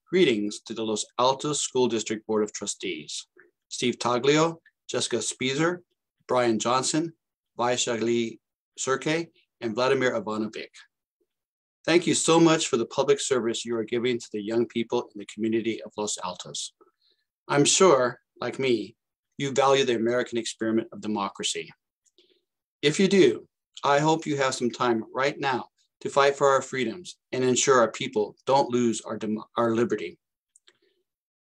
Greetings to the Los Altos School District Board of Trustees, Steve Taglio, Jessica Spieser, Brian Johnson, Vaishali Surke, and Vladimir Ivanovic. Thank you so much for the public service you are giving to the young people in the community of Los Altos. I'm sure, like me, you value the American experiment of democracy. If you do, I hope you have some time right now to fight for our freedoms and ensure our people don't lose our liberty.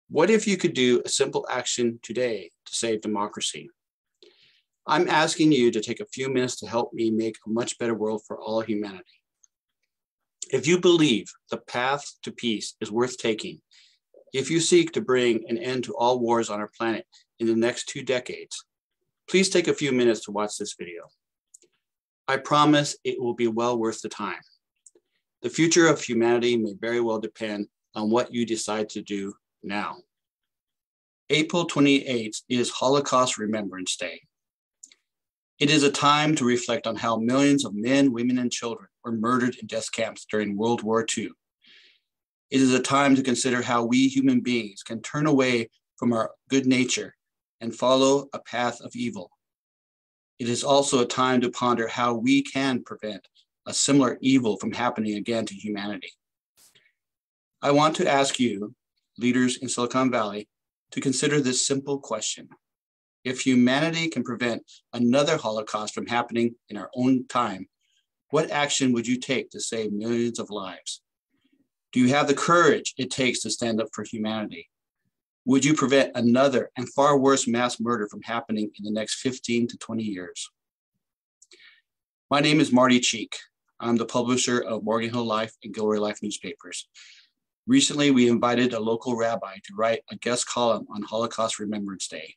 What if you could do a simple action today to save democracy? I'm asking you to take a few minutes to help me make a much better world for all humanity. If you believe the path to peace is worth taking, if you seek to bring an end to all wars on our planet in the next 2 decades, please take a few minutes to watch this video. I promise it will be well worth the time. The future of humanity may very well depend on what you decide to do now. April 28th is Holocaust Remembrance Day. It is a time to reflect on how millions of men, women, and children were murdered in death camps during World War II. It is a time to consider how we human beings can turn away from our good nature and follow a path of evil. It is also a time to ponder how we can prevent a similar evil from happening again to humanity. I want to ask you, leaders in Silicon Valley, to consider this simple question. If humanity can prevent another Holocaust from happening in our own time, what action would you take to save millions of lives? Do you have the courage it takes to stand up for humanity? Would you prevent another and far worse mass murder from happening in the next 15 to 20 years? My name is Marty Cheek. I'm the publisher of Morgan Hill Life and Gilroy Life newspapers. Recently, we invited a local rabbi to write a guest column on Holocaust Remembrance Day.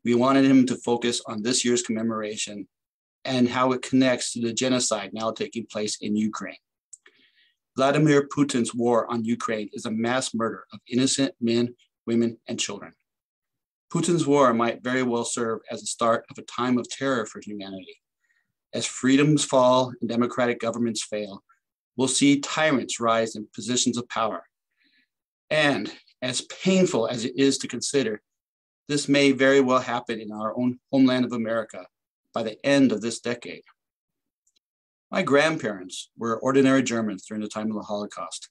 We wanted him to focus on this year's commemoration and how it connects to the genocide now taking place in Ukraine. Vladimir Putin's war on Ukraine is a mass murder of innocent men, women, and children. Putin's war might very well serve as the start of a time of terror for humanity. As freedoms fall and democratic governments fail, we'll see tyrants rise in positions of power. And as painful as it is to consider, this may very well happen in our own homeland of America by the end of this decade. My grandparents were ordinary Germans during the time of the Holocaust.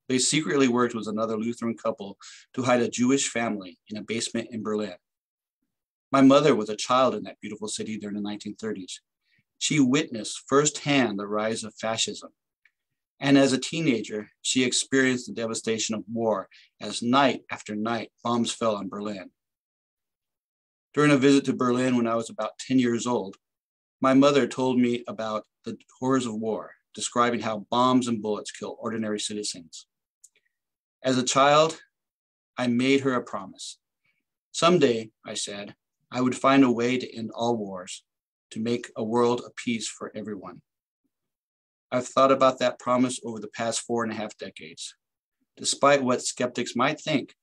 They secretly worked with another Lutheran couple to hide a Jewish family in a basement in Berlin. My mother was a child in that beautiful city during the 1930s. She witnessed firsthand the rise of fascism. And as a teenager, she experienced the devastation of war as night after night bombs fell on Berlin. During a visit to Berlin when I was about 10 years old, my mother told me about the horrors of war, describing how bombs and bullets kill ordinary citizens. As a child, I made her a promise. Someday, I said, I would find a way to end all wars, to make a world of peace for everyone. I've thought about that promise over the past 4.5 decades. Despite what skeptics might think,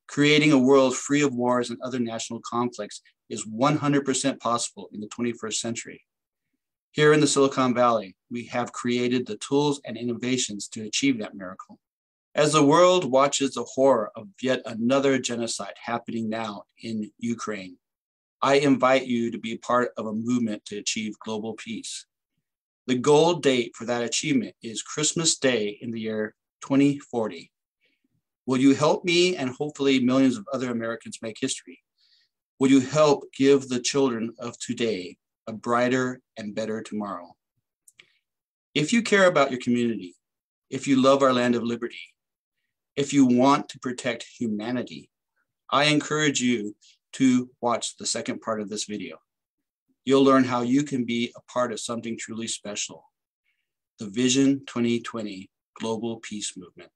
creating a world free of wars and other national conflicts is 100% possible in the 21st century. Here in the Silicon Valley, we have created the tools and innovations to achieve that miracle. As the world watches the horror of yet another genocide happening now in Ukraine, I invite you to be part of a movement to achieve global peace. The goal date for that achievement is Christmas Day in the year 2040. Will you help me and hopefully millions of other Americans make history? Will you help give the children of today a brighter and better tomorrow? If you care about your community, if you love our land of liberty, if you want to protect humanity, I encourage you to watch the second part of this video. You'll learn how you can be a part of something truly special, the Vision-2020 Global Peace Movement.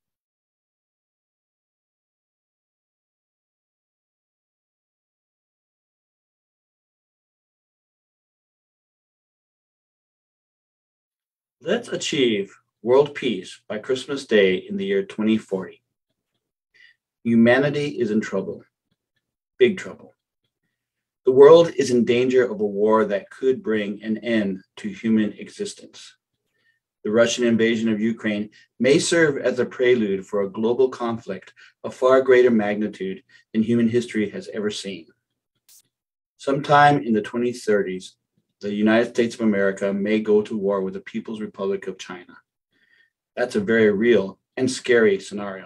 Let's achieve world peace by Christmas Day in the year 2040. Humanity is in trouble, big trouble. The world is in danger of a war that could bring an end to human existence. The The Russian invasion of Ukraine may serve as a prelude for a global conflict of far greater magnitude than human history has ever seen. Sometime in the 2030s, the United States of America may go to war with the People's Republic of China. That's a very real and scary scenario.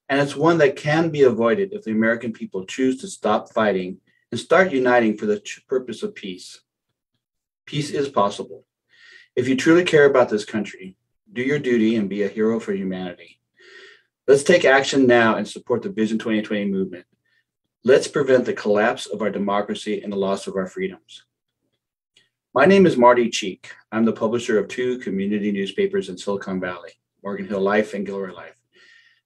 And it's one that can be avoided if the American people choose to stop fighting and start uniting for the purpose of peace. Peace is possible. If you truly care about this country, do your duty and be a hero for humanity. Let's take action now and support the Vision 2020 movement. Let's prevent the collapse of our democracy and the loss of our freedoms. My name is Marty Cheek. I'm the publisher of 2 community newspapers in Silicon Valley, Morgan Hill Life and Gilroy Life.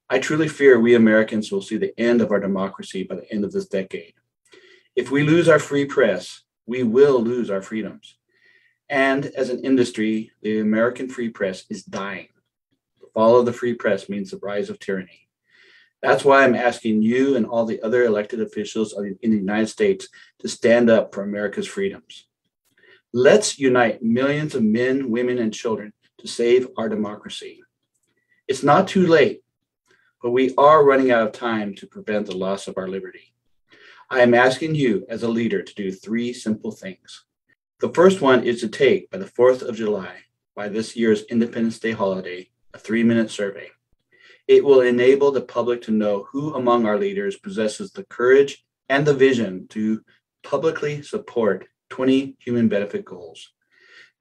I truly fear we Americans will see the end of our democracy by the end of this decade. If we lose our free press, we will lose our freedoms. And as an industry, the American free press is dying. The fall of the free press means the rise of tyranny. That's why I'm asking you and all the other elected officials in the United States to stand up for America's freedoms. Let's unite millions of men, women, and children to save our democracy. It's not too late, but we are running out of time to prevent the loss of our liberty. I am asking you as a leader to do 3 simple things. The first one is to take, by the 4th of July, by this year's Independence Day holiday, a 3-minute survey. It will enable the public to know who among our leaders possesses the courage and the vision to publicly support 20 human benefit goals.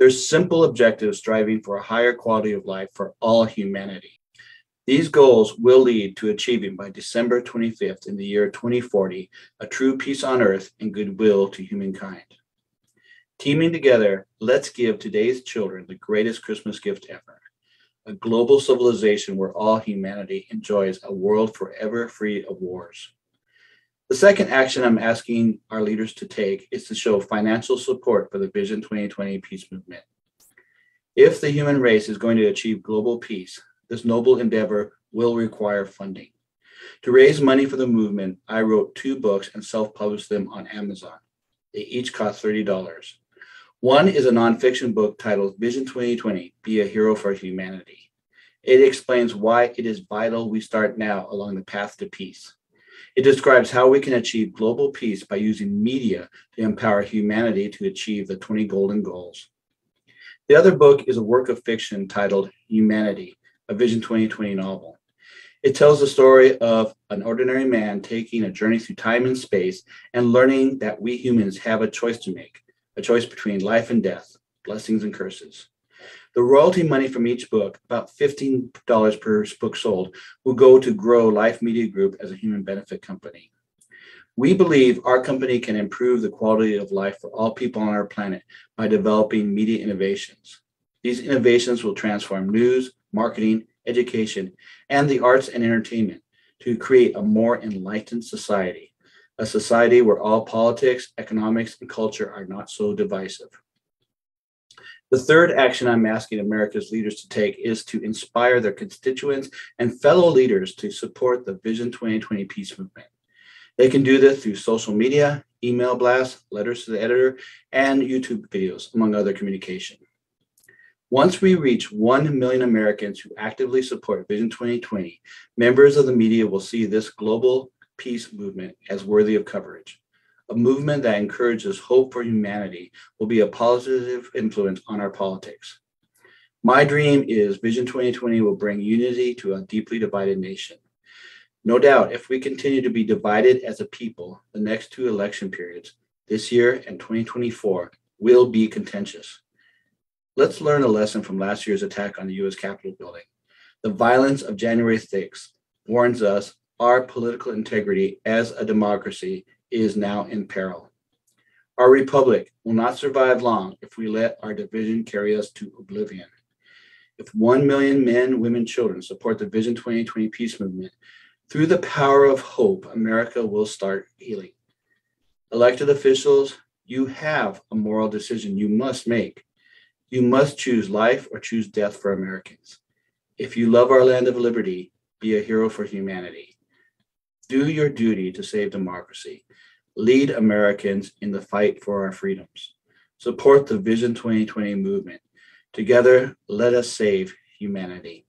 There's simple objectives striving for a higher quality of life for all humanity. These goals will lead to achieving by December 25th in the year 2040 a true peace on earth and goodwill to humankind. Teaming together, let's give today's children the greatest Christmas gift ever, a global civilization where all humanity enjoys a world forever free of wars. The second action I'm asking our leaders to take is to show financial support for the Vision 2020 peace movement. If the human race is going to achieve global peace, this noble endeavor will require funding. To raise money for the movement, I wrote 2 books and self-published them on Amazon. They each cost $30. One is a nonfiction book titled Vision 2020, Be a Hero for Humanity. It explains why it is vital we start now along the path to peace. It describes how we can achieve global peace by using media to empower humanity to achieve the 20 golden goals. The other book is a work of fiction titled Humanity, a Vision 2020 novel. It tells the story of an ordinary man taking a journey through time and space and learning that we humans have a choice to make, a choice between life and death, blessings and curses. The royalty money from each book, about $15 per book sold, will go to grow Life Media Group as a human benefit company. We believe our company can improve the quality of life for all people on our planet by developing media innovations. These innovations will transform news, marketing, education, and the arts and entertainment to create a more enlightened society, a society where all politics, economics, and culture are not so divisive. The third action I'm asking America's leaders to take is to inspire their constituents and fellow leaders to support the Vision 2020 peace movement. They can do this through social media, email blasts, letters to the editor, and YouTube videos, among other communication. Once we reach 1 million Americans who actively support Vision 2020, members of the media will see this global peace movement as worthy of coverage. A movement that encourages hope for humanity will be a positive influence on our politics. My dream is Vision 2020 will bring unity to a deeply divided nation. No doubt, if we continue to be divided as a people, the next 2 election periods, this year and 2024, will be contentious. Let's learn a lesson from last year's attack on the U.S. Capitol building. The violence of January 6th warns us our political integrity as a democracy is now in peril. Our republic will not survive long if we let our division carry us to oblivion. If 1 million men, women, children support the Vision 2020 peace movement, through the power of hope, America will start healing. Elected officials, you have a moral decision you must make. You must choose life or choose death for Americans. If you love our land of liberty, be a hero for humanity. Do your duty to save democracy. Lead Americans in the fight for our freedoms. Support the Vision 2020 movement. Together, let us save humanity.